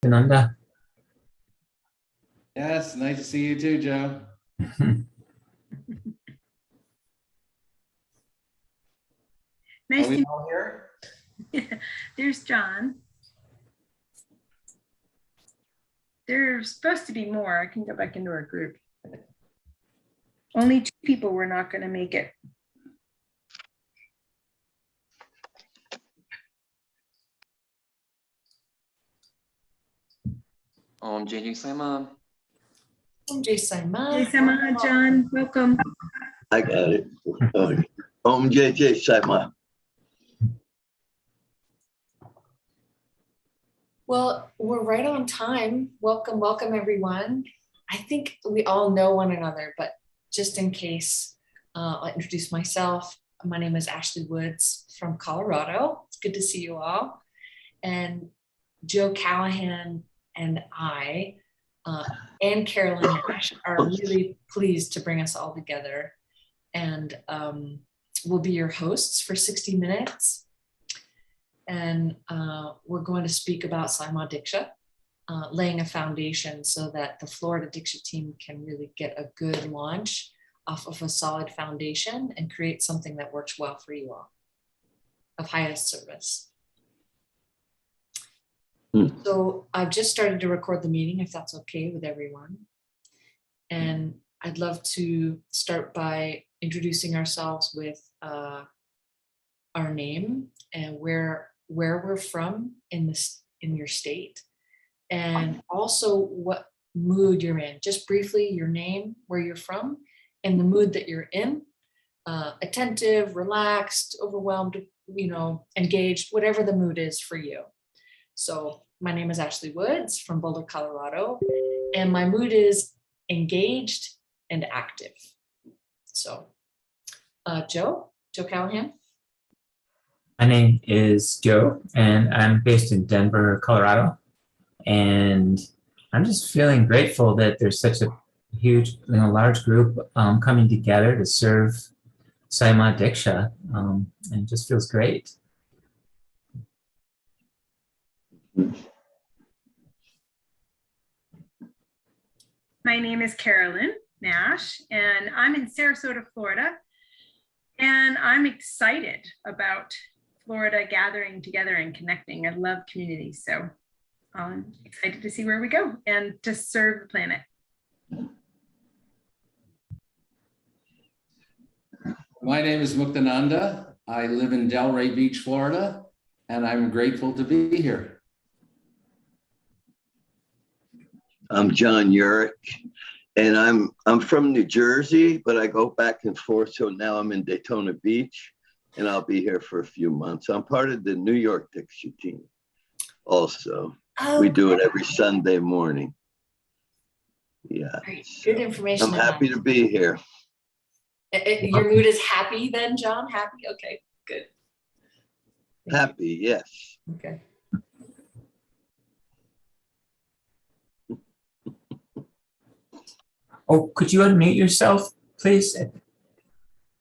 Nanda. Yes, nice to see you too, Joe. Nice Are we to all here? There's John. There's supposed to be more. I can go back into our group. Only 2 people were not going to make it. JJ Sai Maa. Sai Maa. Hey, Sai Maa, John, welcome. I got it. JJ Sai Maa. Well, we're right on time. Welcome, welcome everyone. I think we all know one another, but just in case, I'll introduce myself. My name is Ashley Woods from Colorado. It's good to see you all. And Joe Callahan and I and Carolyn are really pleased to bring us all together. And we'll be your hosts for 60 minutes. And we're going to speak about Sai Maa Diksha, laying a foundation so that the Florida Diksha team can really get a good launch off of a solid foundation and create something that works well for you all, of highest service. So I've just started to record the meeting, if that's okay with everyone. And I'd love to start by introducing ourselves with our name and where we're from in your state, and also what mood you're in. Just briefly, your name, where you're from, and the mood that you're in. Attentive, relaxed, overwhelmed, engaged, whatever the mood is for you. So my name is Ashley Woods from Boulder, Colorado, and my mood is engaged and active. So Joe Callahan. My name is Joe, and I'm based in Denver, Colorado. And I'm just feeling grateful that there's such a huge, large group coming together to serve Sai Maa Diksha, and it just feels great. My name is Carolyn Nash, and I'm in Sarasota, Florida. And I'm excited about Florida gathering together and connecting. I love community, so I'm excited to see where we go and to serve the planet. My name is Muktananda. I live in Delray Beach, Florida, and I'm grateful to be here. I'm John Urich, and I'm from New Jersey, but I go back and forth. So now I'm in Daytona Beach, and I'll be here for a few months. I'm part of the New York Diksha team also. Oh, we do it every Sunday morning. Yeah. Great. Good information. I'm happy to be here. Your mood is happy then, John? Happy? Okay, good. Happy, yes. Okay. Oh, could you unmute yourself, please?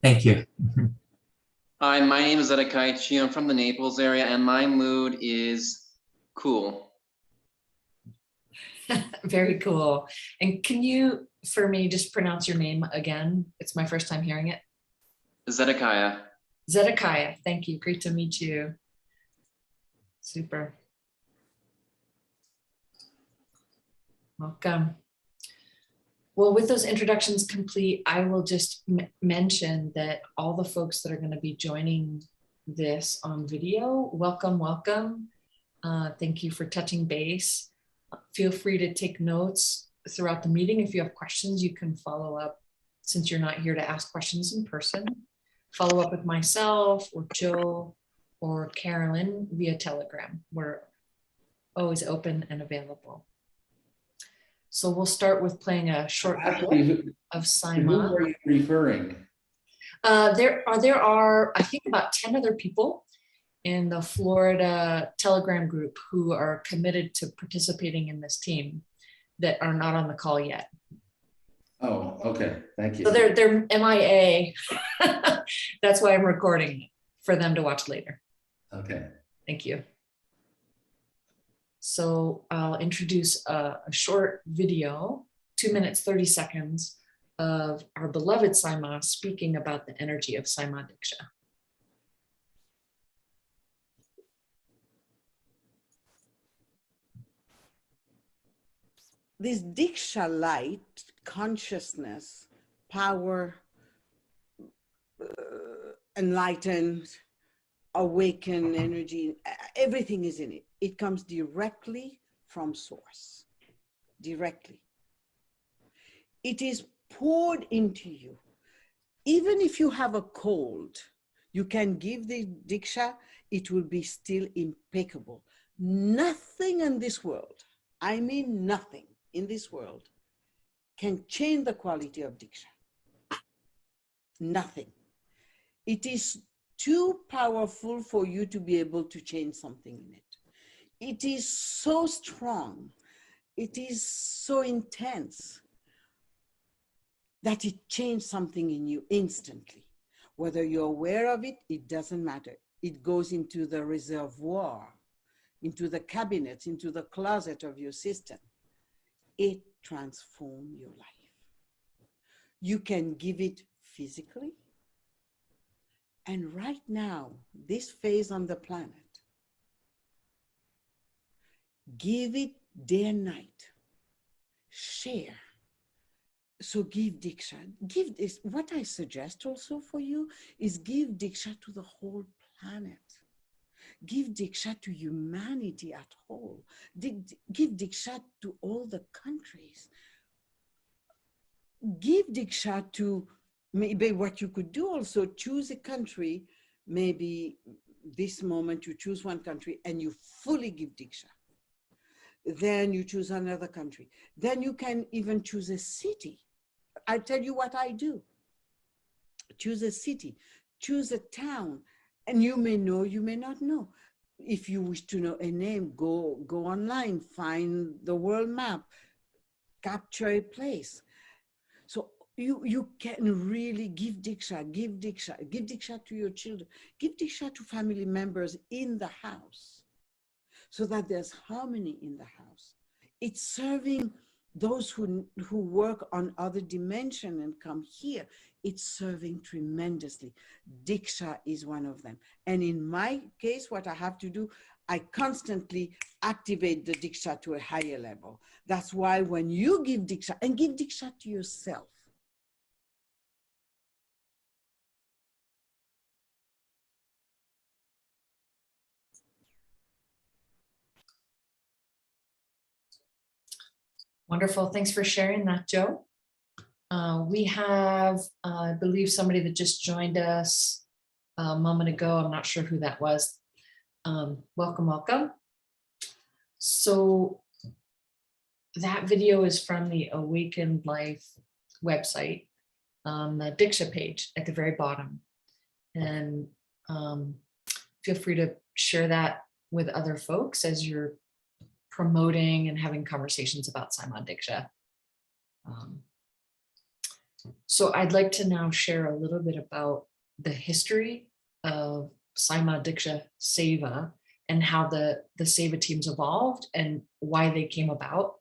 Thank you. Hi, my name is Zedekiah Chi. I'm from the Naples area, and my mood is cool. Very cool. And can you, for me, just pronounce your name again? It's my first time hearing it. Zedekiah. Zedekiah, thank you. Great to meet you. Super. Welcome. Well, with those introductions complete, I will just mention that all the folks that are going to be joining this on video, welcome, welcome. Thank you for touching base. Feel free to take notes throughout the meeting. If you have questions, you can follow up, since you're not here to ask questions in person. Follow up with myself or Joe or Carolyn via Telegram. We're always open and available. So we'll start with playing a short video of Sai Maa. Who are you referring? There are, I think, about 10 other people in the Florida Telegram group who are committed to participating in this team that are not on the call yet. Oh, okay. Thank you. So they're MIA. That's why I'm recording it, for them to watch later. Okay. Thank you. So I'll introduce a short video, 2 minutes, 30 seconds, of our beloved Sai Maa speaking about the energy of Sai Maa Diksha. This Diksha light, consciousness, power, enlightened, awakened energy, everything is in it. It comes directly from source, directly. It is poured into you. Even if you have a cold, you can give the Diksha, it will be still impeccable. Nothing in this world, I mean nothing in this world, can change the quality of Diksha. Nothing. It is too powerful for you to be able to change something in it. It is so strong, it is so intense that it changed something in you instantly. Whether you're aware of it, it doesn't matter. It goes into the reservoir, into the cabinet, into the closet of your system. It transforms your life. You can give it physically. And right now, this phase on the planet, give it day and night. Share. So give Diksha. Give this. What I suggest also for you is give Diksha to the whole planet. Give Diksha to humanity at whole. Give Diksha to all the countries. Give Diksha to, maybe what you could do also, choose a country, maybe this moment you choose one country and you fully give Diksha. Then you choose another country. Then you can even choose a city. I tell you what I do. Choose a city, choose a town, and you may know, you may not know. If you wish to know a name, go online, find the world map, capture a place. So you can really give Diksha, give Diksha, give Diksha to your children, give Diksha to family members in the house, so that there's harmony in the house. It's serving those who work on other dimension and come here. It's serving tremendously. Diksha is one of them. And in my case, what I have to do, I constantly activate the Diksha to a higher level. That's why when you give Diksha, and give Diksha to yourself, Wonderful. Thanks for sharing that, Joe. We have, I believe, somebody that just joined us a moment ago. I'm not sure who that was. Welcome, welcome. So that video is from the Awakened Life website, the Diksha page at the very bottom. And feel free to share that with other folks as you're promoting and having conversations about Sai Maa Diksha. So I'd like to now share a little bit about the history of Sai Maa Diksha Seva and how the Seva teams evolved and why they came about.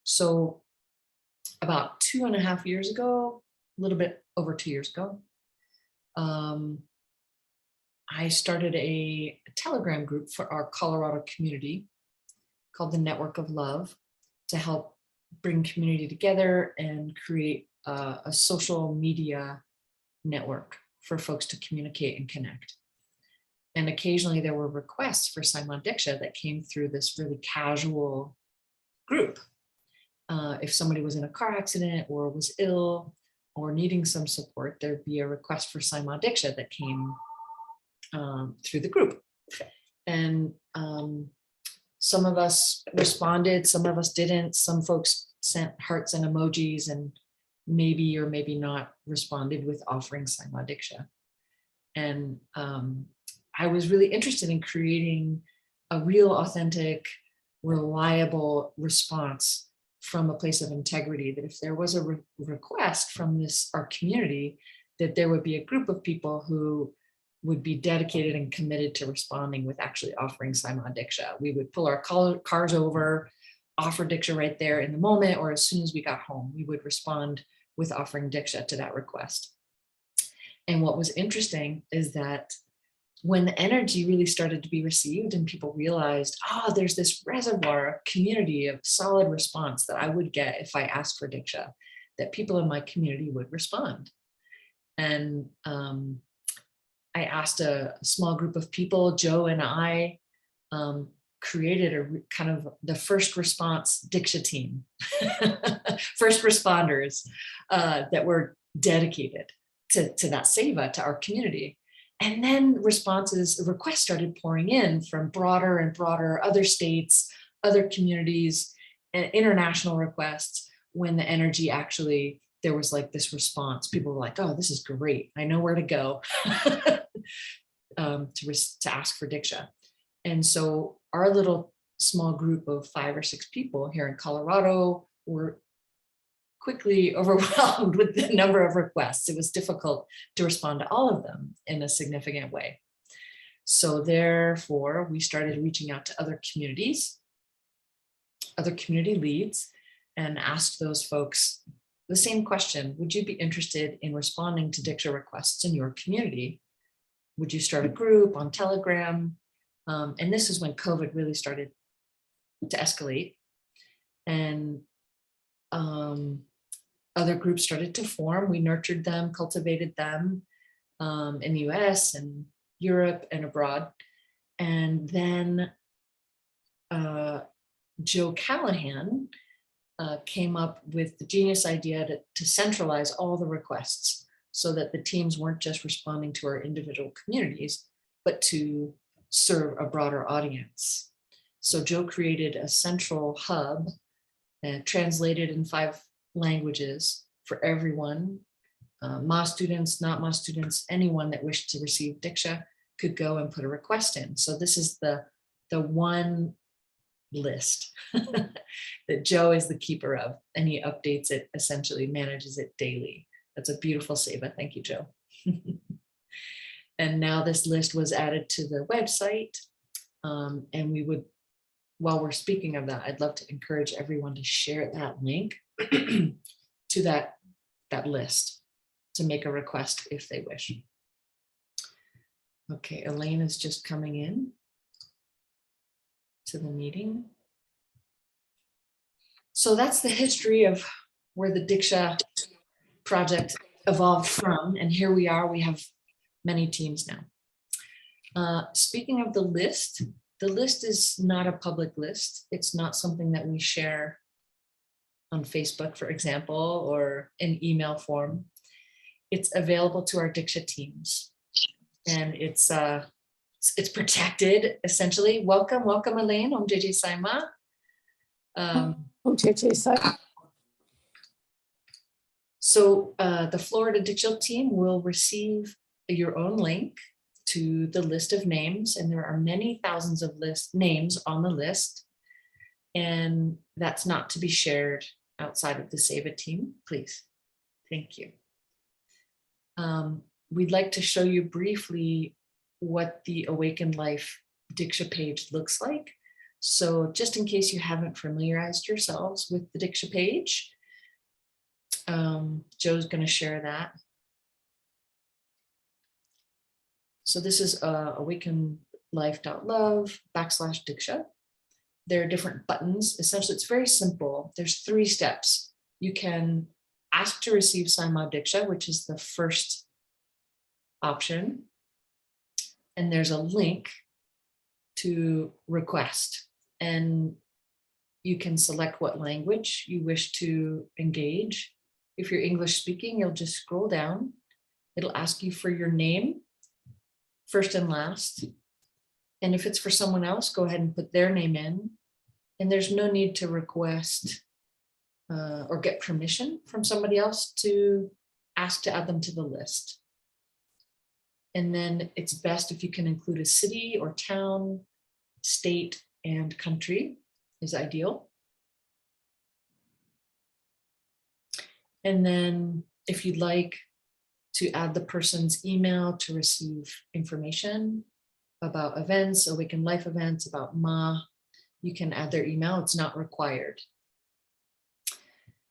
So about 2.5 years ago, a little bit over 2 years ago, I started a Telegram group for our Colorado community called the Network of Love, to help bring community together and create a social media network for folks to communicate and connect. And occasionally there were requests for Sai Maa Diksha that came through this really casual group. If somebody was in a car accident or was ill or needing some support, there'd be a request for Sai Maa Diksha that came through the group. And some of us responded, some of us didn't. Some folks sent hearts and emojis and maybe or maybe not responded with offering Sai Maa Diksha. And I was really interested in creating a real, authentic, reliable response from a place of integrity, that if there was a request from our community, that there would be a group of people who would be dedicated and committed to responding with actually offering Sai Maa Diksha. We would pull our cars over, offer Diksha right there in the moment, or as soon as we got home, we would respond with offering Diksha to that request. And what was interesting is that when the energy really started to be received and people realized, oh, there's this reservoir of community of solid response that I would get if I asked for Diksha, that people in my community would respond. And I asked a small group of people, Joe and I created a kind of the first response Diksha team, first responders that were dedicated to that Seva, to our community. And then requests started pouring in from broader and broader other states, other communities, and international requests. When the energy actually, there was like this response, people were like, oh, this is great. I know where to go to ask for Diksha. And so our little small group of 5 or 6 people here in Colorado were quickly overwhelmed with the number of requests. It was difficult to respond to all of them in a significant way. So therefore, we started reaching out to other communities, other community leads, and asked those folks the same question: would you be interested in responding to Diksha requests in your community? Would you start a group on Telegram? And this is when COVID really started to escalate. And other groups started to form. We nurtured them, cultivated them in the US and Europe and abroad. And then Joe Callahan came up with the genius idea to centralize all the requests so that the teams weren't just responding to our individual communities, but to serve a broader audience. So Joe created a central hub translated in 5 languages for everyone. Ma students, not Ma students, anyone that wished to receive Diksha could go and put a request in. So this is the one list that Joe is the keeper of, and he updates it, essentially manages it daily. That's a beautiful Seva. Thank you, Joe. And now this list was added to the website. And we would, while we're speaking of that, I'd love to encourage everyone to share that link to that list to make a request if they wish. Okay, Elaine is just coming in to the meeting. So that's the history of where the Diksha project evolved from. And here we are, we have many teams now. Speaking of the list is not a public list. It's not something that we share on Facebook, for example, or in email form. It's available to our Diksha teams. And it's protected, essentially. Welcome, Elaine. Om JJ Sai Maa. Om JJ Sai. So the Florida Diksha team will receive your own link to the list of names, and there are many thousands of names on the list, and that's not to be shared outside of the Seva team, please. Thank you. We'd like to show you briefly what the Awakened Life Diksha page looks like. So just in case you haven't familiarized yourselves with the Diksha page, Joe's going to share that. So this is awakenlife.love/Diksha. There are different buttons. Essentially, it's very simple. There's 3 steps. You can ask to receive Sai Maa Diksha, which is the first option. And there's a link to request. And you can select what language you wish to engage. If you're English speaking, you'll just scroll down. It'll ask you for your name, first and last. And if it's for someone else, go ahead and put their name in. And there's no need to request or get permission from somebody else to ask to add them to the list. And then it's best if you can include a city or town, state, and country is ideal. And then if you'd like to add the person's email to receive information about events, Awaken Life events, about Ma. You can add their email, it's not required.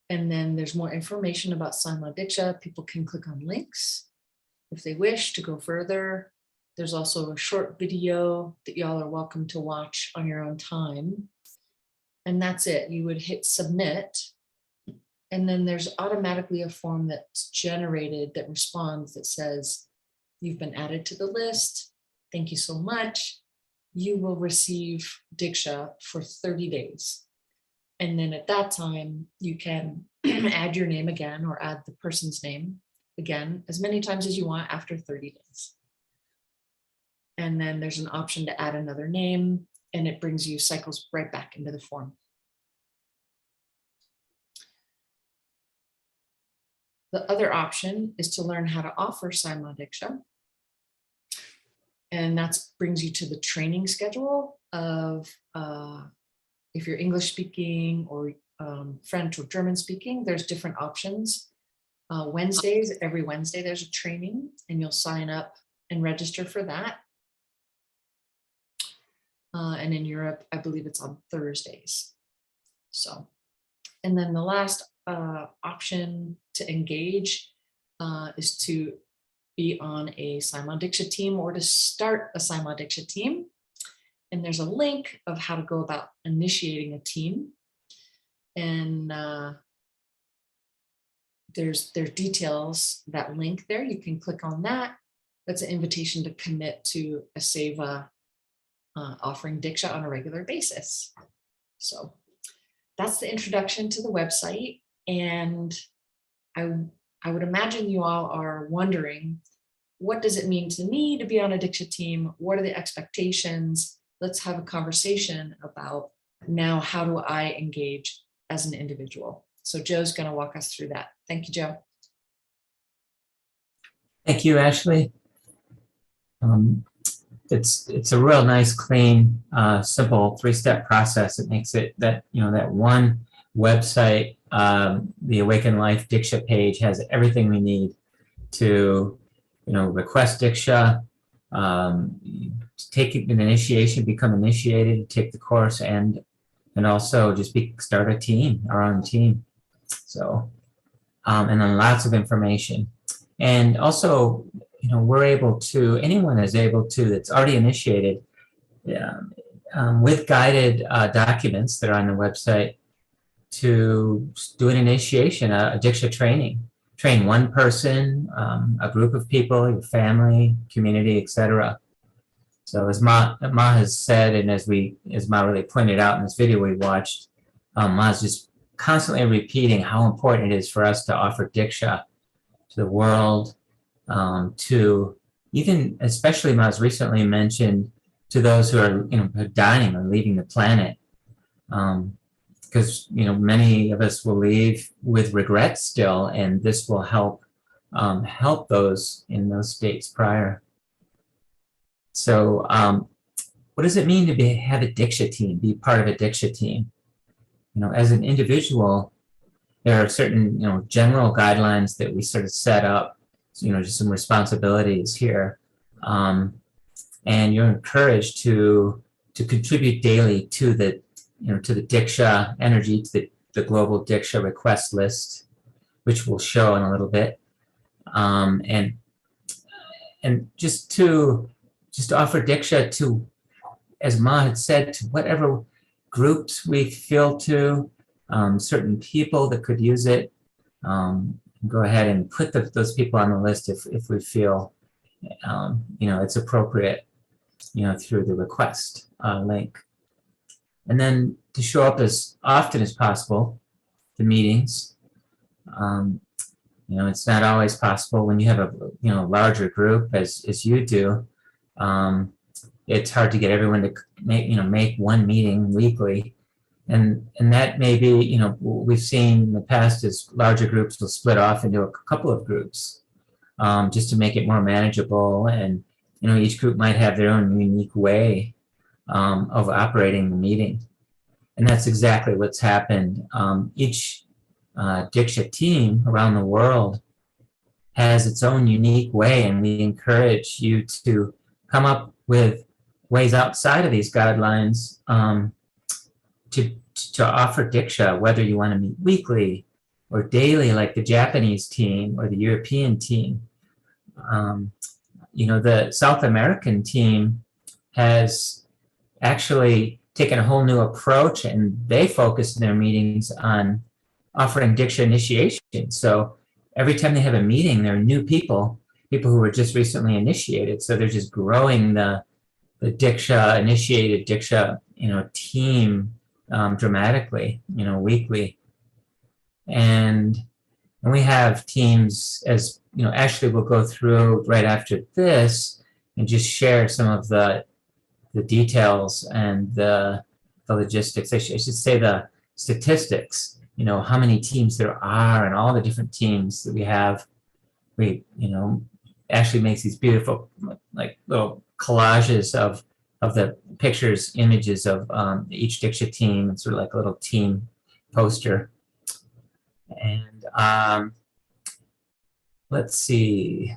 And then there's more information about Sai Maa Diksha. People can click on links if they wish to go further. There's also a short video that y'all are welcome to watch on your own time. And that's it. You would hit submit. And then there's automatically a form that's generated that responds that says, you've been added to the list. Thank you so much. You will receive Diksha for 30 days. And then at that time, you can add your name again or add the person's name again, as many times as you want after 30 days. And then there's an option to add another name, and it brings you cycles right back into the form. The other option is to learn how to offer Sai Maa Diksha. And that brings you to the training schedule of if you're English speaking or French or German speaking, there's different options. Wednesdays, every Wednesday, there's a training, and you'll sign up and register for that. And in Europe, I believe it's on Thursdays. So, and then the last option to engage is to be on a Sai Maa Diksha team or to start a Sai Maa Diksha team. And there's a link of how to go about initiating a team. And there's details, that link there. You can click on that. That's an invitation to commit to a Seva offering Diksha on a regular basis. So that's the introduction to the website. And I would imagine you all are wondering, what does it mean to me to be on a Diksha team? What are the expectations? Let's have a conversation about now, how do I engage as an individual? So Joe's going to walk us through that. Thank you, Joe. Thank you, Ashley. It's a real nice, clean, simple 3-step process. It makes it that, that one website, the Awaken Life Diksha page has everything we need to, request Diksha, take an initiation, become initiated, take the course, and also just start a team, our own team. So, and then lots of information. And also, we're able to, anyone is able to, that's already initiated, with guided documents that are on the website, to do an initiation, a Diksha training. Train one person, a group of people, your family, community, etc. So as Ma has said, and as Ma really pointed out in this video we watched, Ma's just constantly repeating how important it is for us to offer Diksha to the world, to even, especially Ma's recently mentioned, to those who are dying or leaving the planet. Because many of us will leave with regret still, and this will help those in those states prior. So, what does it mean to have a Diksha team, be part of a Diksha team? As an individual, there are certain general guidelines that we sort of set up. Just some responsibilities here, and you're encouraged to contribute daily to the to the Diksha energy, to the global Diksha request list, which we'll show in a little bit, and just to offer Diksha to, as Ma had said, to whatever groups we feel to, certain people that could use it. Go ahead and put those people on the list if we feel it's appropriate, through the request link. And then to show up as often as possible, the meetings. It's not always possible when you have a larger group as you do. It's hard to get everyone to make one meeting weekly, and that may be we've seen in the past is larger groups will split off into a couple of groups, just to make it more manageable, and each group might have their own unique way of operating the meeting. And that's exactly what's happened. Each Diksha team around the world has its own unique way, and we encourage you to come up with ways outside of these guidelines to offer Diksha, whether you want to meet weekly or daily, like the Japanese team or the European team. The South American team has actually taken a whole new approach, and they focus their meetings on offering Diksha initiation. So every time they have a meeting, there are new people who were just recently initiated. So they're just growing the Diksha, initiated Diksha, team dramatically, weekly. And we have teams, as Ashley will go through right after this and just share some of the details and the logistics. I should say the statistics, how many teams there are and all the different teams that we have. Ashley makes these beautiful, like, little collages of the pictures, images of each Diksha team. It's sort of like a little team poster. And let's see,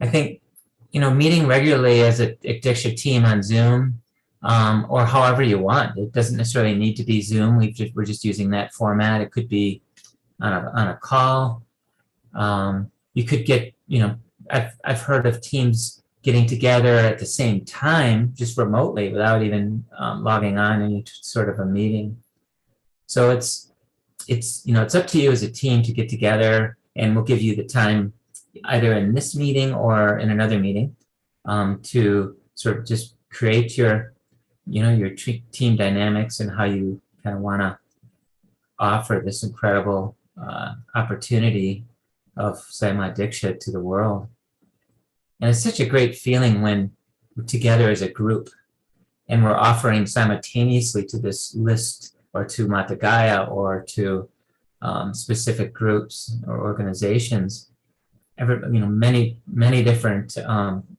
I think, meeting regularly as a Diksha team on Zoom, or however you want. It doesn't necessarily need to be Zoom. We're just using that format. It could be on a call. You could get, I've heard of teams getting together at the same time, just remotely, without even logging on any sort of a meeting. So it's up to you as a team to get together, and we'll give you the time either in this meeting or in another meeting to sort of just create your team dynamics and how you kind of want to offer this incredible opportunity of Sai Maa Diksha to the world. And it's such a great feeling when we're together as a group and we're offering simultaneously to this list or to Mata Gaya or to specific groups or organizations. Many different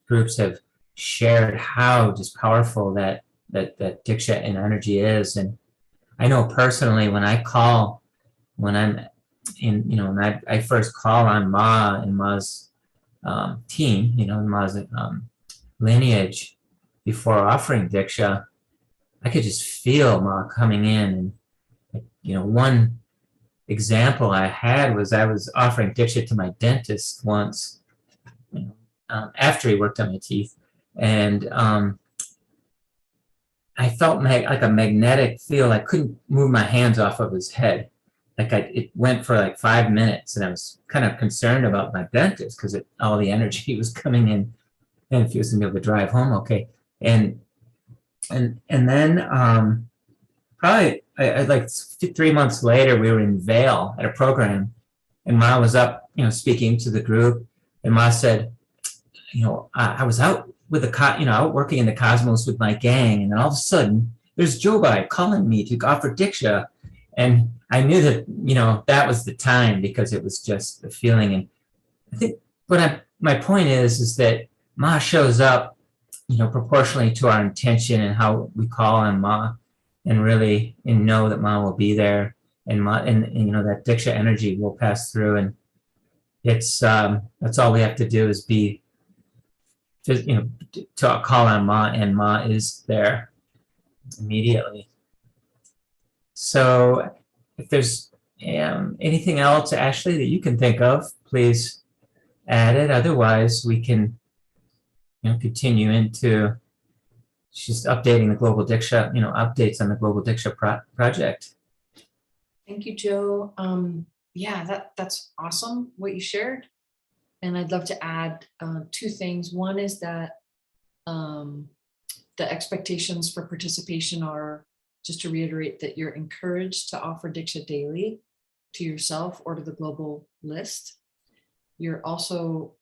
groups have shared how just powerful that Diksha and energy is. And I know personally, when I'm in, when I first call on Ma and Ma's team, Ma's lineage before offering Diksha, I could just feel Ma coming in. And, one example I had was I was offering Diksha to my dentist once, after he worked on my teeth. And I felt like a magnetic feel. I couldn't move my hands off of his head. It went for like 5 minutes, and I was kind of concerned about my dentist because all the energy was coming in, and if he was going to be able to drive home okay. And then probably like 3 months later, we were in Vail at a program, and Ma was up, speaking to the group, and Ma said, I was out with out working in the cosmos with my gang, and then all of a sudden there's Jobai calling me to offer Diksha. And I knew that, that was the time, because it was just the feeling. And I think my point is that Ma shows up, proportionally to our intention and how we call on Ma, and really know that Ma will be there, and Ma, and that Diksha energy will pass through. And it's that's all we have to do is be, to call on Ma, and Ma is there immediately. So if there's anything else, Ashley, that you can think of, please add it. Otherwise, we can continue into just updating the Global Diksha, updates on the Global Diksha project. Thank you, Joe. Yeah, that's awesome what you shared. And I'd love to add 2 things. One is that the expectations for participation are, just to reiterate, that you're encouraged to offer Diksha daily to yourself or to the global list. You're also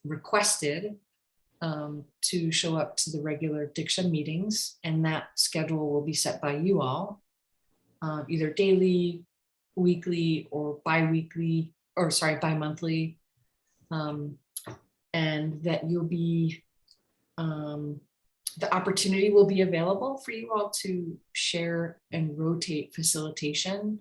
requested to show up to the regular Diksha meetings, and that schedule will be set by you all, either daily, weekly, or bi-monthly, and that you'll be, the opportunity will be available for you all to share and rotate facilitation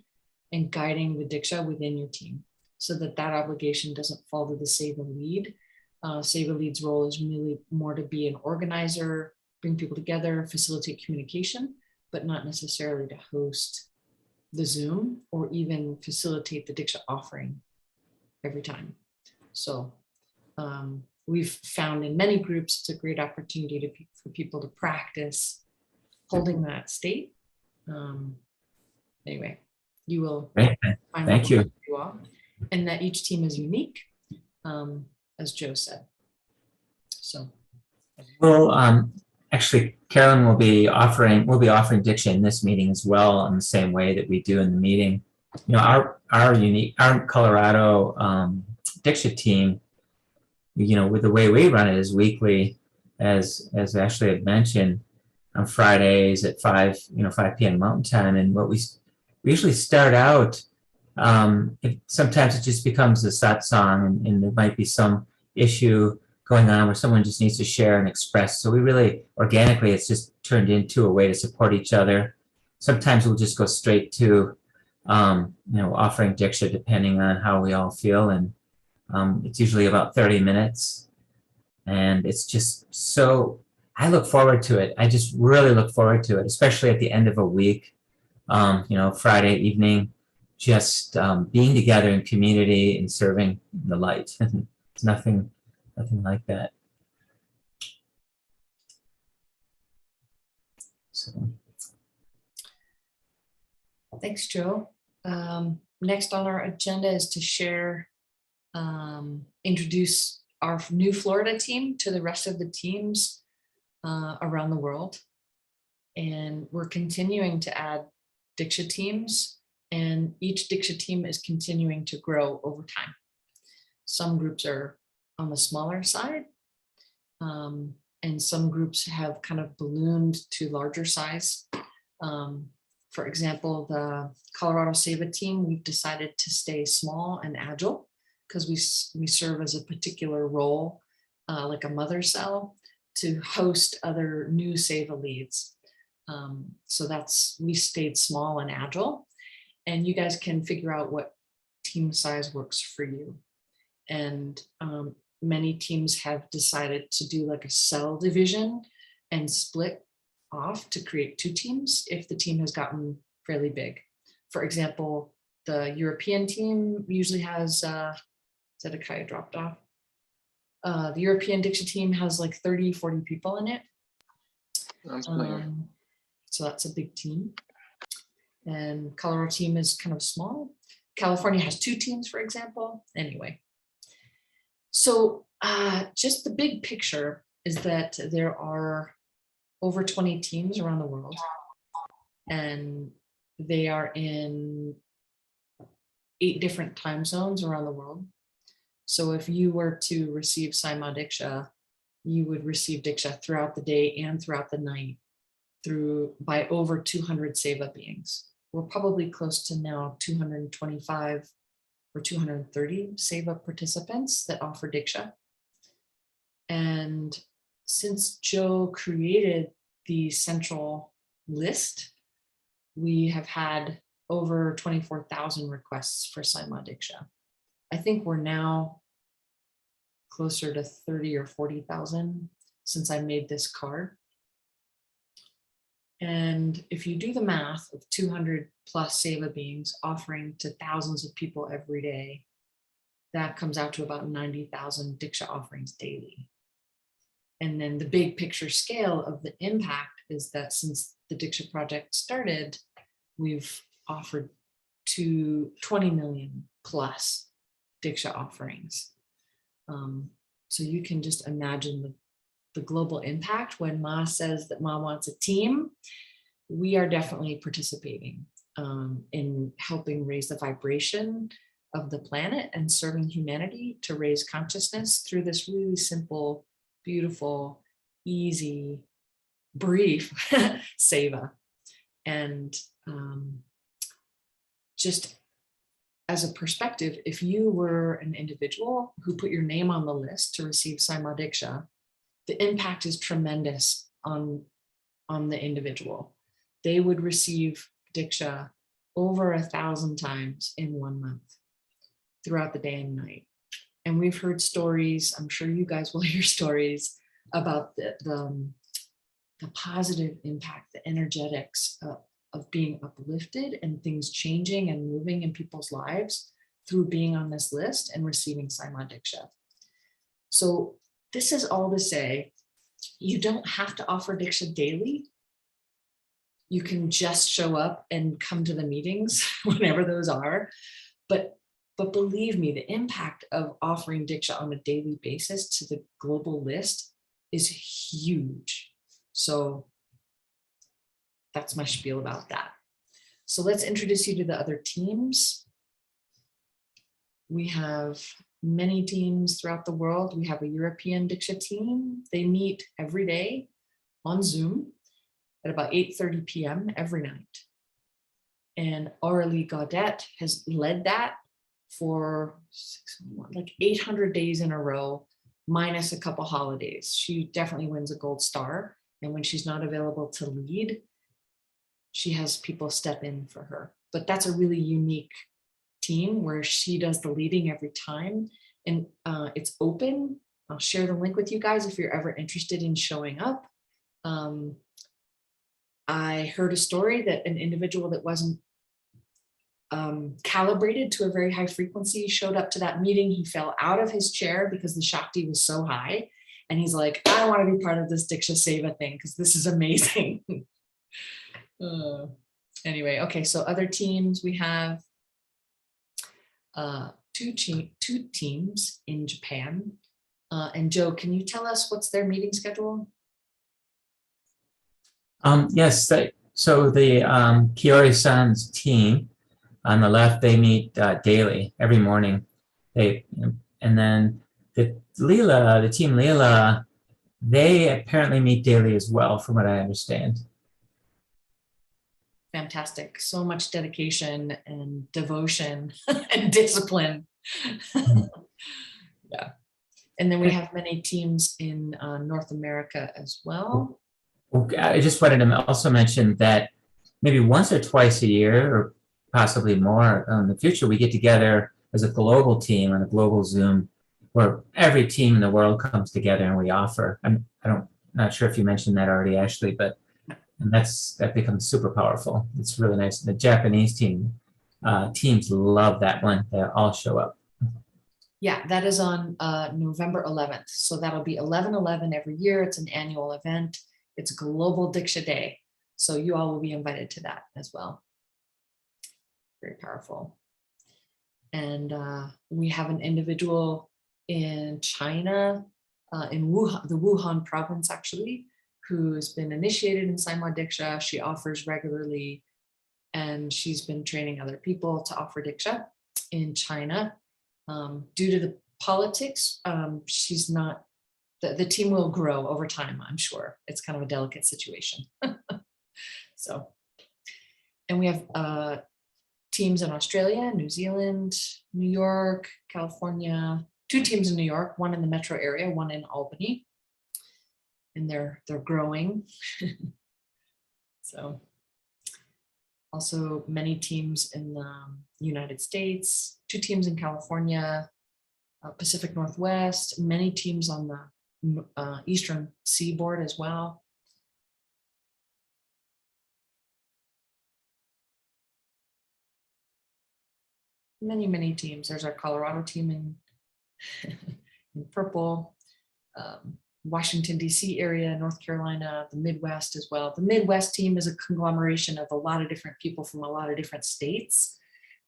and guiding the Diksha within your team. so that that obligation doesn't fall to the Seva lead. Seva lead's role is really more to be an organizer, bring people together, facilitate communication, but not necessarily to host the Zoom or even facilitate the Diksha offering every time. So we've found in many groups, it's a great opportunity for people to practice holding that state. Anyway, you will Great. find Thank what you. works for you all, and that each team is unique, as Joe said. So Well, actually, Carolyn will be offering Diksha in this meeting as well, in the same way that we do in the meeting. You know, our Colorado Diksha team, you know, with the way we run it is weekly, as Ashley had mentioned, on Fridays at 5 p.m. Mountain Time. And what we usually start out, sometimes it just becomes a satsang, and there might be some issue going on where someone just needs to share and express. So we really organically, it's just turned into a way to support each other. Sometimes we'll just go straight to, offering Diksha, depending on how we all feel. And it's usually about 30 minutes. And it's just so, I look forward to it. I just really look forward to it, especially at the end of a week, Friday evening, just being together in community and serving the light. It's nothing like that. So. thanks, Joe. Next on our agenda is to share, introduce our new Florida team to the rest of the teams around the world. And we're continuing to add Diksha teams, and each Diksha team is continuing to grow over time. Some groups are on the smaller side, and some groups have kind of ballooned to larger size. For example, the Colorado Seva team, we've decided to stay small and agile because we serve as a particular role, like a mother cell, to host other new Seva leads. So we stayed small and agile, and you guys can figure out what team size works for you. And many teams have decided to do like a cell division and split off to create two teams if the team has fairly big. For example, the European team usually has, Zedekiah dropped off. The European Diksha team has like 30, 40 people in it. So that's a big team. And Colorado team is kind of small. California has two teams, for example. Anyway. So just the big picture is that there are over 20 teams around the world, and they are in 8 different time zones around the world. So if you were to receive Sai Maa Diksha, you would receive Diksha throughout the day and throughout the night by over 200 Seva beings. We're probably close to now 225 or 230 Seva participants that offer Diksha. And since Joe created the central list, we have had over 24,000 requests for Sai Maa Diksha. I think we're now closer to 30 or 40,000 since I made this card. And if you do the math of 200 plus Seva beings offering to thousands of people every day, that comes out to about 90,000 Diksha offerings daily. And then the big picture scale of the impact is that since the Diksha project started, we've offered to 20 million plus Diksha offerings. So you can just imagine the global impact. When Ma says that Ma wants a team, we are definitely participating in helping raise the vibration of the planet and serving humanity to raise consciousness through this really simple, beautiful, easy, brief Seva. And just as a perspective, if you were an individual who put your name on the list to receive Sai Maa Diksha, the impact is tremendous on the individual. They would receive Diksha over 1,000 times in 1 month. throughout the day and night. And we've heard stories, I'm sure you guys will hear stories about the positive impact, the energetics of being uplifted and things changing and moving in people's lives through being on this list and receiving Sai Maa Diksha. So this is all to say, you don't have to offer Diksha daily. You can just show up and come to the meetings whenever those are. But believe me, the impact of offering Diksha on a daily basis to the global list is huge. So that's my spiel about that. So let's introduce you to the other teams. We have many teams throughout the world. We have a European Diksha team. They meet every day on Zoom at about 8:30 p.m. every night. And Aurélie Gaudet has led that for like 800 days in a row, minus a couple holidays. She definitely wins a gold star. And when she's not available to lead, she has people step in for her. But that's a really unique team where she does the leading every time. And it's open. I'll share the link with you guys if you're ever interested in showing up. I heard a story that an individual that wasn't calibrated to a very high frequency showed up to that meeting. He fell out of his chair because the Shakti was so high. And he's like, I want to be part of this Diksha Seva thing because this is amazing. Anyway, okay, so other teams, we have two teams in Japan. And Joe, can you tell us what's their meeting schedule? Yes, so the Kiori-san's team on the left, they meet daily, every morning. And then the team Leela, they apparently meet daily as well, from what I understand. Fantastic. So much dedication and devotion and discipline. Yeah. And then we have many teams in North America as well. I just wanted to also mention that maybe once or twice a year, or possibly more in the future, we get together as a global team on a global Zoom where every team in the world comes together and we offer. Not sure if you mentioned that already, Ashley, but that becomes super powerful. It's really nice. The Japanese teams love that one. They all show up. Yeah, that is on November 11th. So that'll be 11/11 every year. It's an annual event. It's Global Diksha Day. So you all will be invited to that as well. Very powerful. And we have an individual in China, in Wuhan, the Wuhan province actually, who has been initiated in Sai Maa Diksha. She offers regularly, and she's been training other people to offer Diksha in China. Due to the politics, she's not, the team will grow over time, I'm sure. It's kind of a delicate situation. So, and we have teams in Australia, New Zealand, New York, California, 2 teams in New York, 1 in the metro area, 1 in Albany. And they're growing. So also many teams in the United States, 2 teams in California, Pacific Northwest, many teams on the Eastern Seaboard as well. Many teams. There's our Colorado team in purple, Washington, D.C. area, North Carolina, the Midwest as well. The Midwest team is a conglomeration of a lot of different people from a lot of different states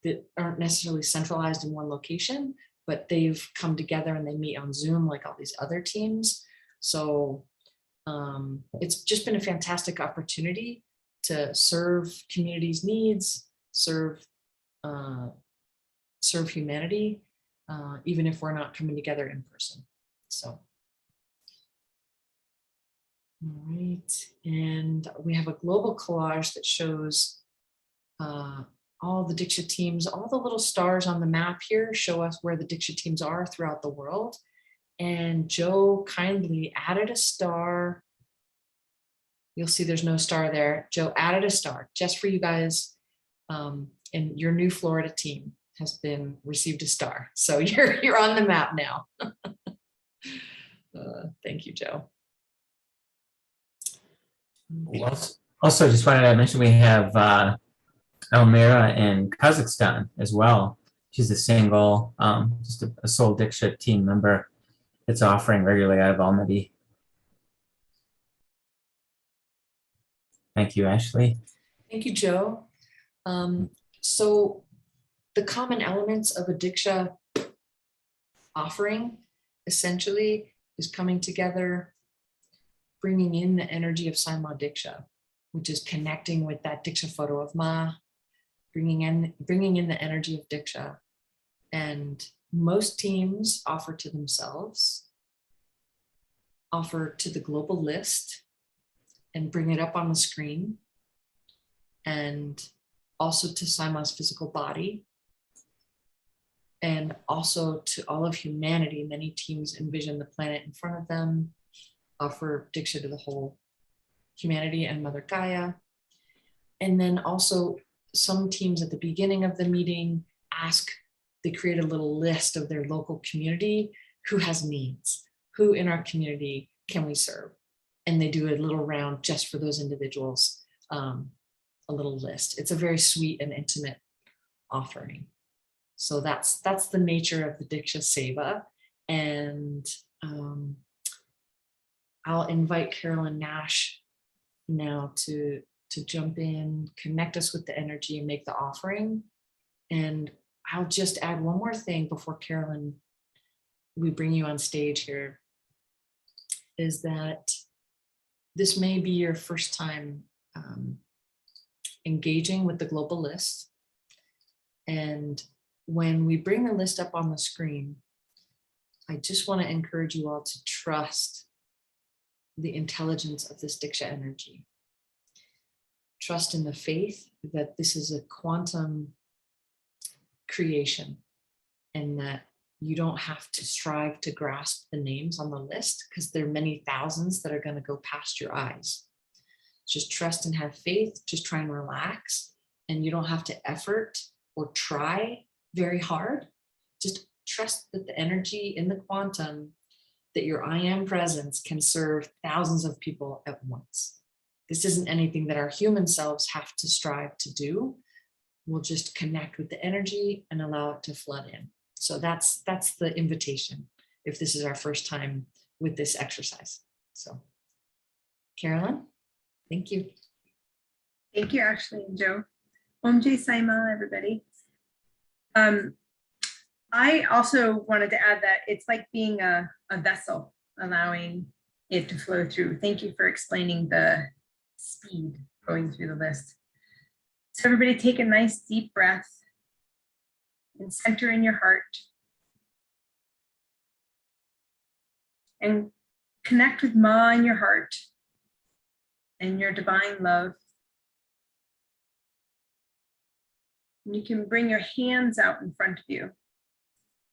that aren't necessarily centralized in one location, but they've come together and they meet on Zoom like all these other teams. So it's just been a fantastic opportunity to serve communities' needs, serve humanity, even if we're not coming together in person. So. All right, and we have a global collage that shows all the Diksha teams, all the little stars on the map here show us where the Diksha teams are throughout the world. And Joe kindly added a star. You'll see there's no star there. Joe added a star just for you guys in your new Florida team. has been received a star. So you're on the map now. Thank you, Joe. Also, just wanted to mention we have Elmira in Kazakhstan as well. She's a single, just a Soul Diksha team member that's offering regularly out of Almaty. Thank you, Ashley. Thank you, Joe. So the common elements of a Diksha offering essentially is coming together, bringing in the energy of Sai Maa Diksha, which is connecting with that Diksha photo of Ma, bringing in the energy of Diksha. And most teams offer to themselves, offer to the global list, and bring it up on the screen, and also to Sai Maa's physical body, and also to all of humanity. Many teams envision the planet in front of them, offer Diksha to the whole humanity and Mother Gaia. And then also some teams at the beginning of the meeting they create a little list of their local community, who has needs, who in our community can we serve? And they do a little round just for those individuals, a little list. It's a very sweet and intimate offering. So that's the nature of the Diksha Seva. And I'll invite Carolyn Nash now to jump in, connect us with the energy and make the offering. And I'll just add one more thing before Carolyn, we bring you on stage here, is that this may be your first time engaging with the global list. And when we bring the list up on the screen, I just want to encourage you all to trust the intelligence of this Diksha energy. Trust in the faith that this is a quantum creation, and that you don't have to strive to grasp the names on the list, because there are many thousands that are going to go past your eyes. Just trust and have faith, just try and relax, and you don't have to effort or try very hard. Just trust that the energy in the quantum, that your I am presence can serve thousands of people at once. This isn't anything that our human selves have to strive to do. We'll just connect with the energy and allow it to flood in. So that's the invitation, if this is our first time with this exercise. So Carolyn, thank you. Thank you, Ashley and Joe. Om Jai Sai Maa, everybody. I also wanted to add that it's like being a vessel, allowing it to flow through. Thank you for explaining the speed going through the list. So everybody take a nice deep breath and center in your heart. And connect with Ma in your heart and your divine love. And you can bring your hands out in front of you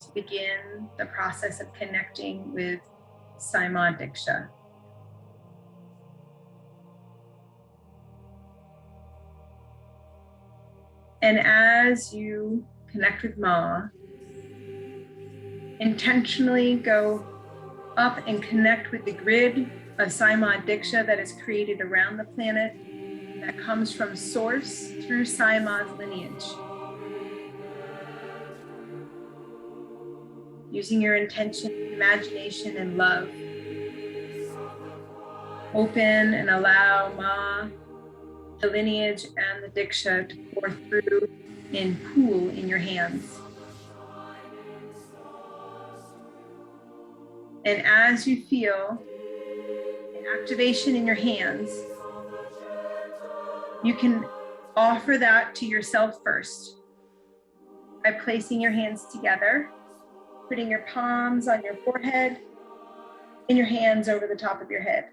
to begin the process of connecting with Sai Maa Diksha. And as you connect with Ma, intentionally go up and connect with the grid of Sai Maa Diksha that is created around the planet, that comes from source through Sai Maa's lineage. Using your intention, imagination, and love, open and allow Ma, the lineage, and the Diksha to pour through and pool in your hands. And as you feel an activation in your hands, you can offer that to yourself first by placing your hands together, putting your palms on your forehead and your hands over the top of your head.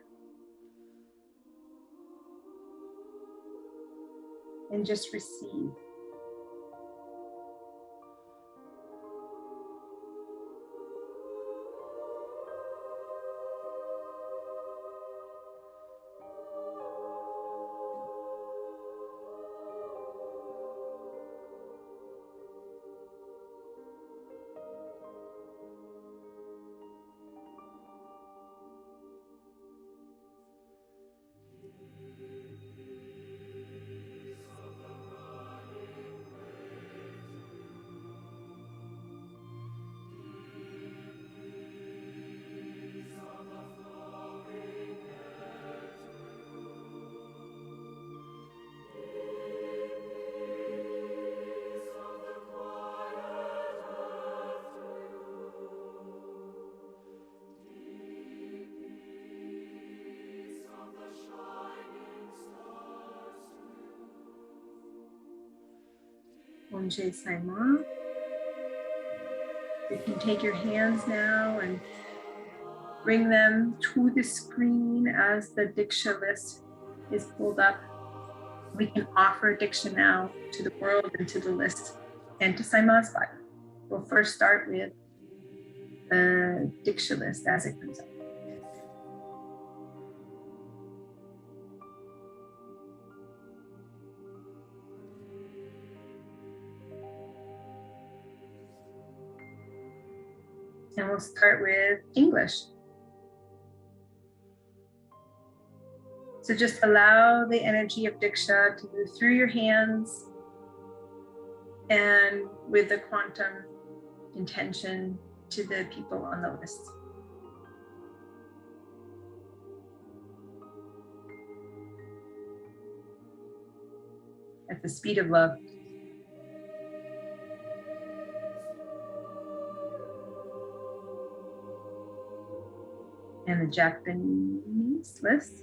And just receive. Sai Maa. You can take your hands now and bring them to the screen as the Diksha list is pulled up. We can offer Diksha now to the world and to the list and to Sai Maa's body. We'll first start with the Diksha list as it comes up. And we'll start with English. So just allow the energy of Diksha to move through your hands and with the quantum intention to the people on the list. At the speed of love. And the Japanese list.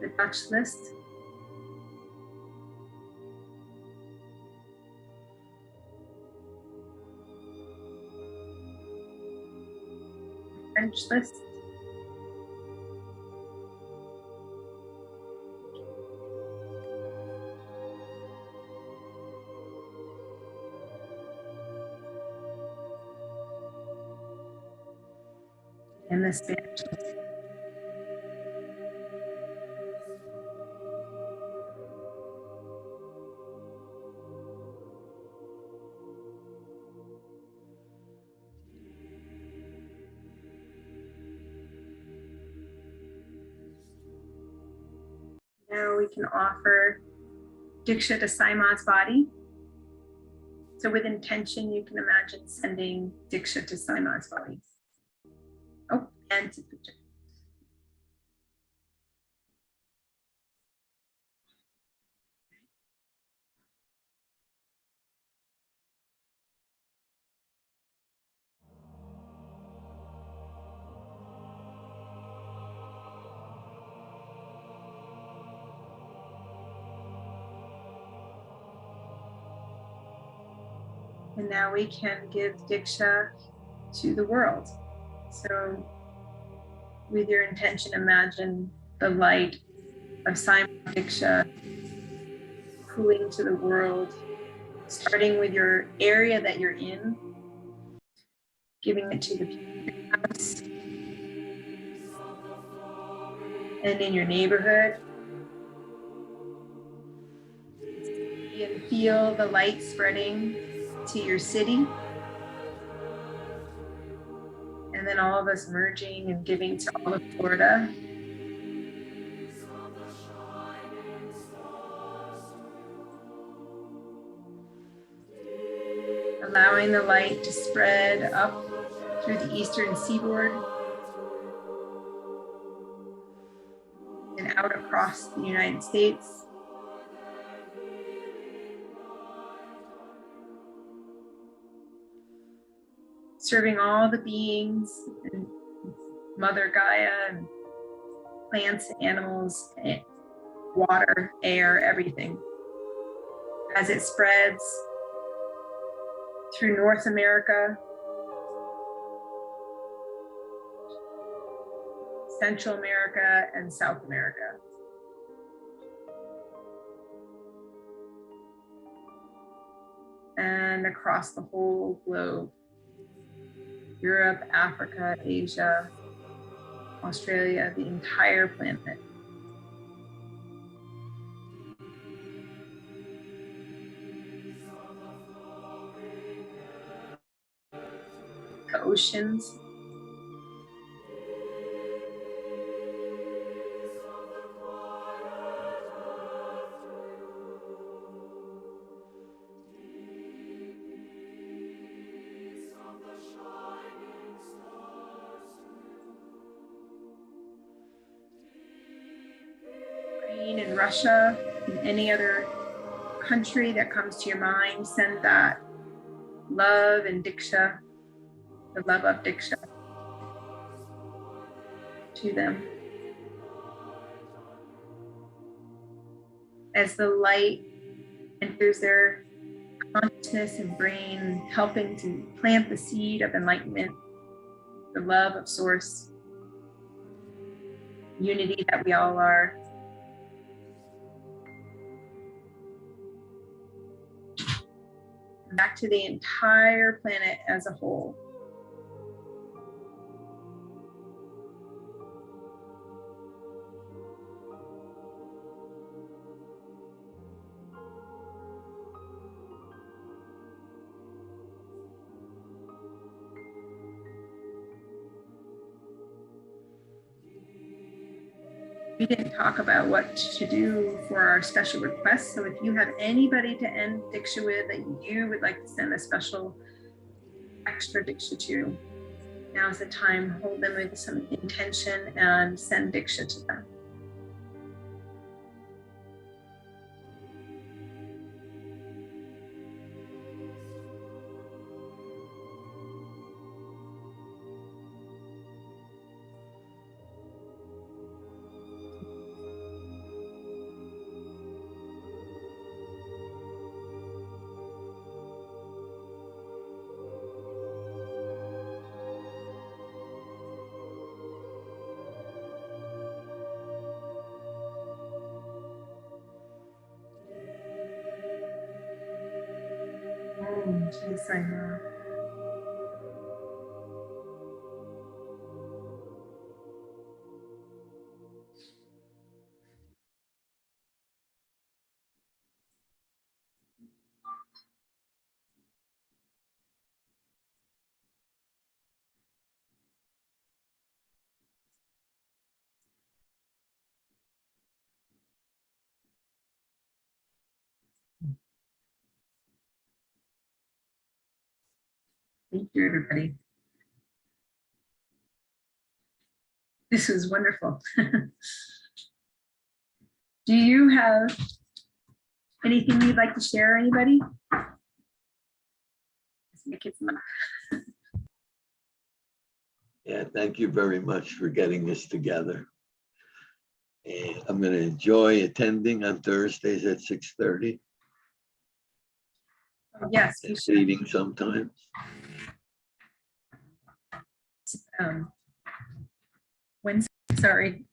The Dutch list. The French list. And the Spanish list. Now we can offer Diksha to Sai Maa's body. So with intention, you can imagine sending Diksha to Sai Maa's body. Oh, and to the picture. And now we can give Diksha to the world. So with your intention, imagine the light of Sai Maa Diksha cooling to the world, starting with your area that you're in, giving it to the people in your house and in your neighborhood. See and feel the light spreading to your city. And then all of us merging and giving to all of Florida. Allowing the light to spread up through the eastern seaboard and out across the United States. Serving all the beings, and Mother Gaia, and plants, animals, and water, air, everything. As it spreads through North America, Central America, and South America. And across the whole globe. Europe, Africa, Asia, Australia, the entire planet. The oceans. In Russia, in any other country that comes to your mind, send that love and Diksha, the love of Diksha to them. As the light enters their consciousness and brain, helping to plant the seed of enlightenment, the love of source, unity that we all are. Back to the entire planet as a whole. We didn't talk about what to do for our special requests. So if you have anybody to end Diksha with that you would like to send a special extra Diksha to, now's the time. Hold them with some intention and send Diksha to them. Sai Maa. Thank you, everybody. This was wonderful. Do you have anything you'd like to share, anybody? My kids laugh. Yeah, thank you very much for getting this together. And I'm going to enjoy attending on Thursdays at 6:30. Yes, you should. Meeting sometimes. Wednesday, sorry.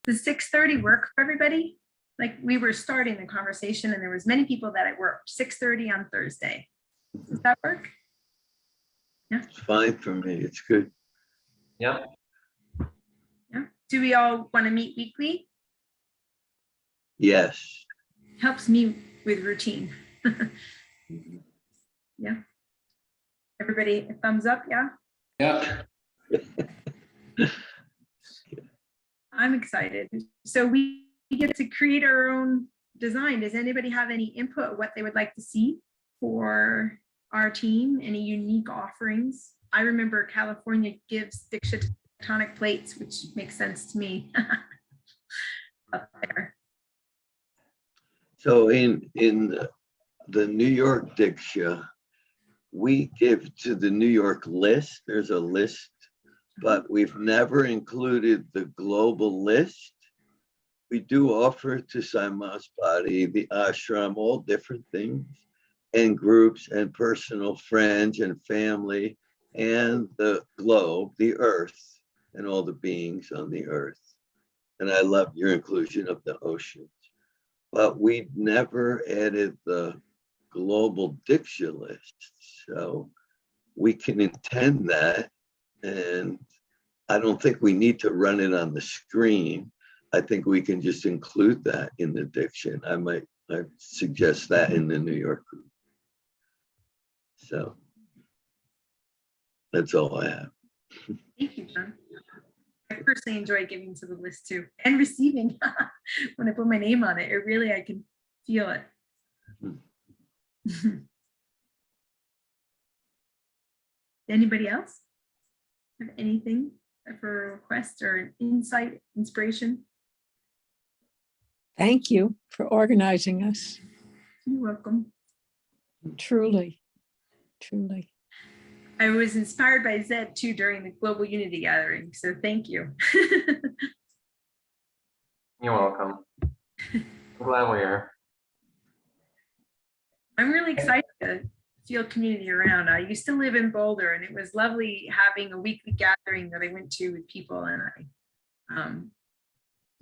Does 6:30 work for everybody? Like, we were starting the conversation and there was many people that it worked. 6:30 on Thursday. Does that work? Yeah. It's fine for me. It's good. Yep. Yeah. Do we all want to meet weekly? Yes. Helps me with routine. Yeah. Everybody, a thumbs up, yeah? Yeah. I'm excited. So we get to create our own design. Does anybody have any input what they would like to see for our team? Any unique offerings? I remember California gives Diksha tectonic plates, which makes sense to me. Up there. So in the New York Diksha, we give to the New York list. There's a list, but we've never included the global list. We do offer to Sai Maa's body, the ashram, all different things, and groups and personal friends and family, and the globe, the earth, and all the beings on the earth. And I love your inclusion of the oceans. But we never added the global Diksha list. So we can intend that. And I don't think we need to run it on the screen. I think we can just include that in the Diksha. I suggest that in the New York group. So that's all I have. Thank you, John. I personally enjoy giving to the list too, and receiving. When I put my name on it, I can feel it. Anybody else have anything for a request or an insight, inspiration? Thank you for organizing us. You're welcome. Truly, truly. I was inspired by Zed too during the Global Unity Gathering, so thank you. You're welcome. I'm glad we're here. I'm really excited to feel community around. I used to live in Boulder, and it was lovely having a weekly gathering that I went to with people, and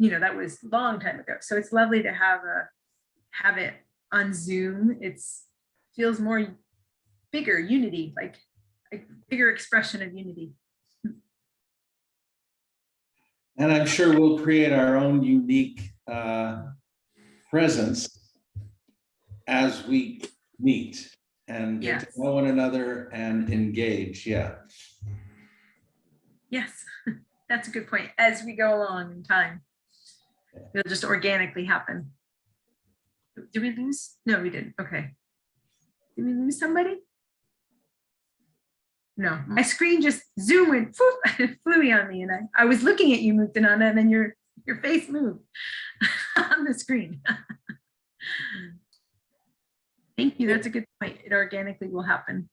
that was a long time ago. So it's lovely to have it on Zoom. Feels more bigger unity, like a bigger expression of unity. And I'm sure we'll create our own unique presence as we meet and get to Yes. know one another and engage. Yeah. Yes, that's a good point. As we go along in time, it'll just organically happen. Did we lose? No, we didn't. Okay. Did we lose somebody? No, my screen just zoomed, went, flew on me, and I was looking at you, Muktananda, and then your face moved on the screen. Thank you. That's a good point. It organically will happen.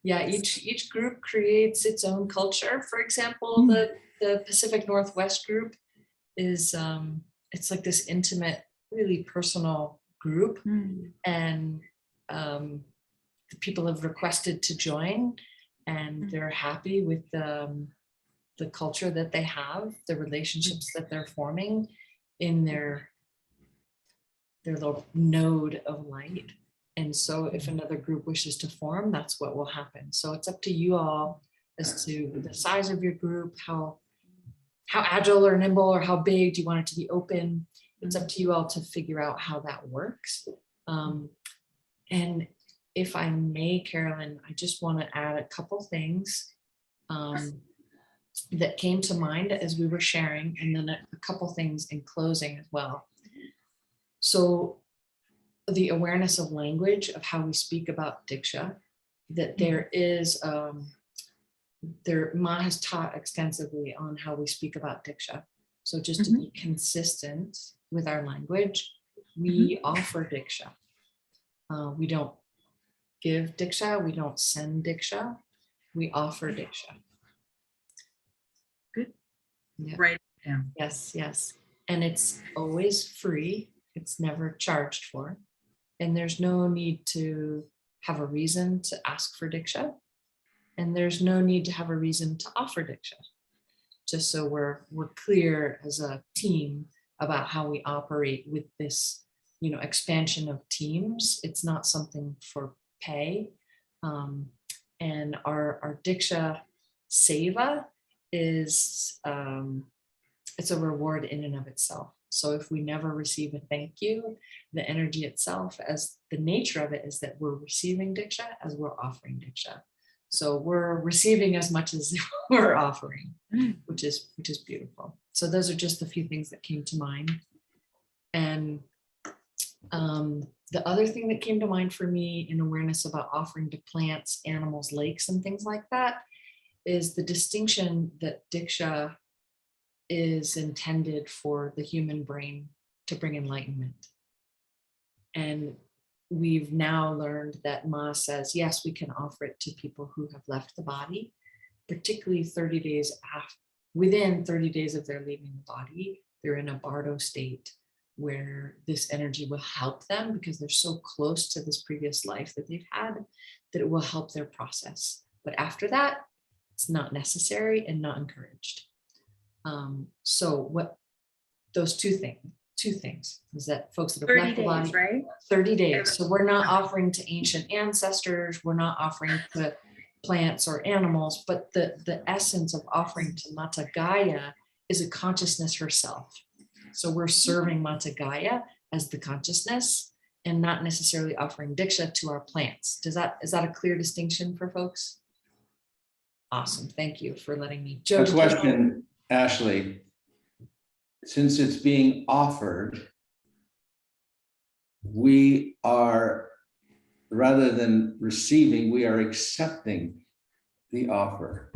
Yeah, each group creates its own culture. For example, the Pacific Northwest group is it's like this intimate, really personal group, and the people have requested to join, and they're happy with the culture that they have, the relationships that they're forming in their little node of light. And so if another group wishes to form, that's what will happen. So it's up to you all as to the size of your group, how agile or nimble or how big do you want it to be open. It's up to you all to figure out how that works. And if I may, Carolyn, I just want to add a couple things that came to mind as we were sharing, and then a couple things in closing as well. So the awareness of language, of how we speak about Diksha, that there is, Ma has taught extensively on how we speak about Diksha. So just to be consistent with our language, we offer Diksha. We don't give Diksha, we don't send Diksha, we offer Diksha. Good. Yeah. Right down. Yes, yes. And it's always free. It's never charged for. And there's no need to have a reason to ask for Diksha. And there's no need to have a reason to offer Diksha. Just so we're clear as a team about how we operate with this, expansion of teams. It's not something for pay. And our Diksha Seva is, it's a reward in and of itself. So if we never receive a thank you, the energy itself, as the nature of it is that we're receiving Diksha as we're offering Diksha. So we're receiving as much as we're offering, which is beautiful. So those are just a few things that came to mind. And the other thing that came to mind for me in awareness about offering to plants, animals, lakes, and things like that is the distinction that Diksha is intended for the human brain to bring enlightenment. And we've now learned that Ma says, yes, we can offer it to people who have left the body, particularly 30 days after, within 30 days of their leaving the body, they're in a bardo state where this energy will help them because they're so close to this previous life that they've had that it will help their process. But after that, it's not necessary and not encouraged. So what those two things is that folks that have 30 left the body, days, right? 30 days. So we're not offering to ancient ancestors, we're not offering to plants or animals, but the essence of offering to Mata Gaia is a consciousness herself. So we're serving Mata Gaia as the consciousness and not necessarily offering Diksha to our plants. Is that a clear distinction for folks? Awesome, thank you for letting me. Joe, A question, Ashley. Since it's being offered, we are, rather than receiving, we are accepting the offer.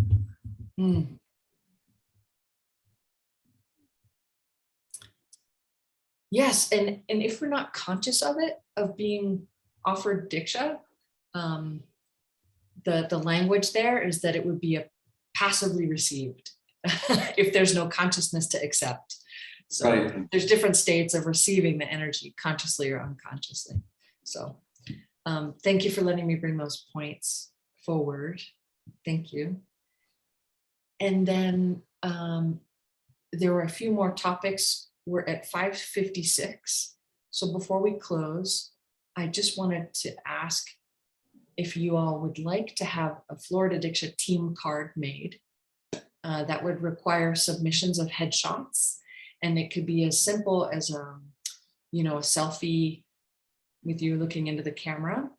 Yes, and if we're not conscious of it, of being offered Diksha, the language there is that it would be a passively received if there's no consciousness to accept. So Right. there's different states of receiving the energy, consciously or unconsciously. So thank you for letting me bring those points forward. Thank you. And then there were a few more topics. We're at 5:56. So before we close, I just wanted to ask if you all would like to have a Florida Diksha team card made. That would require submissions of headshots. And it could be as simple as a selfie with you looking into the camera.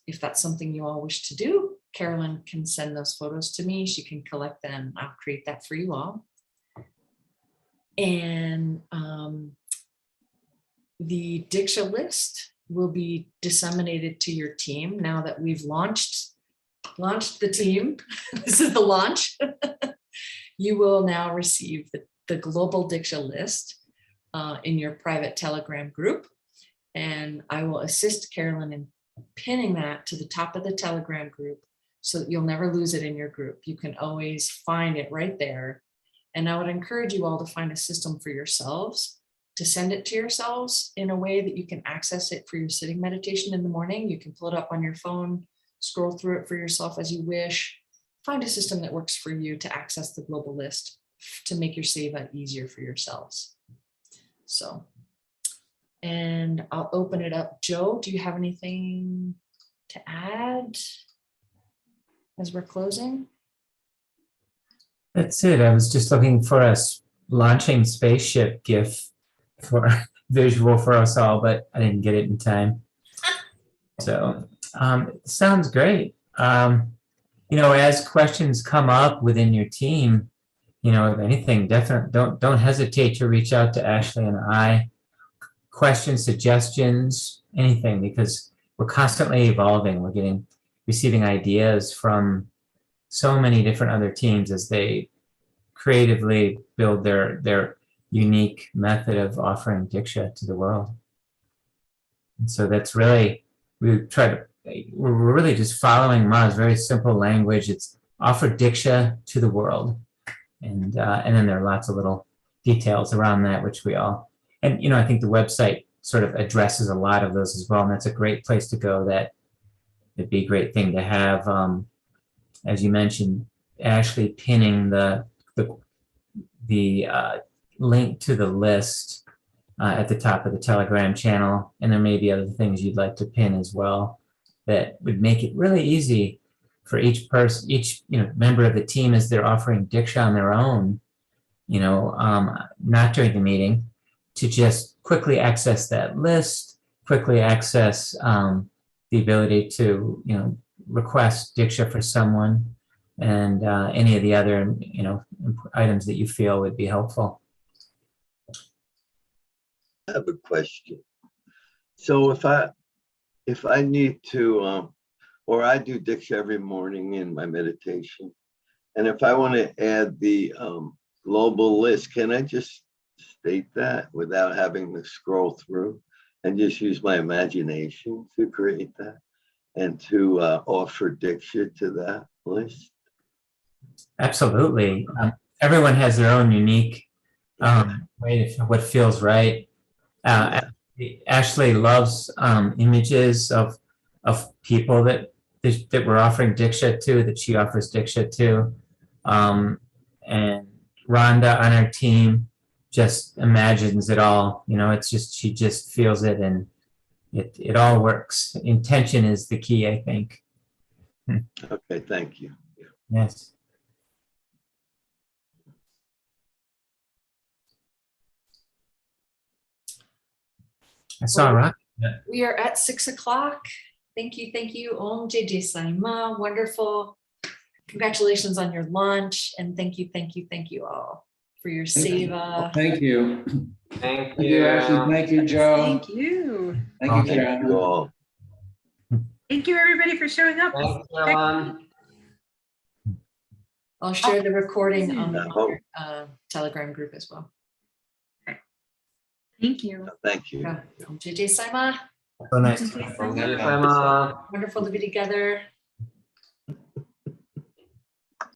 If that's something you all wish to do, Carolyn can send those photos to me. She can collect them. I'll create that for you all. And the Diksha list will be disseminated to your team now that we've launched the team. This is the launch. You will now receive the global Diksha list in your private Telegram group. And I will assist Carolyn in pinning that to the top of the Telegram group so that you'll never lose it in your group. You can always find it right there. And I would encourage you all to find a system for yourselves, to send it to yourselves in a way that you can access it for your sitting meditation in the morning. You can pull it up on your phone, scroll through it for yourself as you wish. Find a system that works for you to access the global list to make your Seva easier for yourselves. So, and I'll open it up. Joe, do you have anything to add as we're closing? That's it. I was just looking for a launching spaceship GIF for visual for us all, but I didn't get it in time. So it sounds great. As questions come up within your team, if anything, definitely don't hesitate to reach out to Ashley and I. Questions, suggestions, anything, because we're constantly evolving. We're receiving ideas from so many different other teams as they creatively build their unique method of offering Diksha to the world. And so that's really, we're really just following Ma's very simple language. It's offer Diksha to the world. And then there are lots of little details around that, which we all, and I think the website sort of addresses a lot of those as well. And that's a great place to go. It'd be a great thing to have, as you mentioned, Ashley pinning the link to the list at the top of the Telegram channel. And there may be other things you'd like to pin as well that would make it really easy for each person, each member of the team, as they're offering Diksha on their own, not during the meeting, to just quickly access that list, quickly access the ability to request Diksha for someone, and any of the other items that you feel would be helpful. I have a question. So if I need to, or I do Diksha every morning in my meditation, and if I want to add the global list, can I just state that without having to scroll through and just use my imagination to create that and to offer Diksha to that list? Absolutely. Everyone has their own unique way to what feels right. Ashley loves images of people that we're offering Diksha to, that she offers Diksha to. And Rhonda on our team just imagines it all. It's just, she just feels it, and it all works. Intention is the key, I think. Okay, thank you. Yes. I saw Rock. We are at 6 o'clock. Thank you. Thank you. Om JJ Sai Maa. Wonderful. Congratulations on your launch. And thank you. Thank you. Thank you all for your Seva. Thank you. Thank Thank you, Ashley. Thank you, Joe. Thank you. Thank you, Thank you Carolyn. all. Thank you, everybody, for showing up. Thanks, Callahan. I'll share the recording on I hope. the Telegram group as well. Thank you. Thank you. JJ Sai Maa. So nice. JJ Sai Maa. Sama. Wonderful to be together.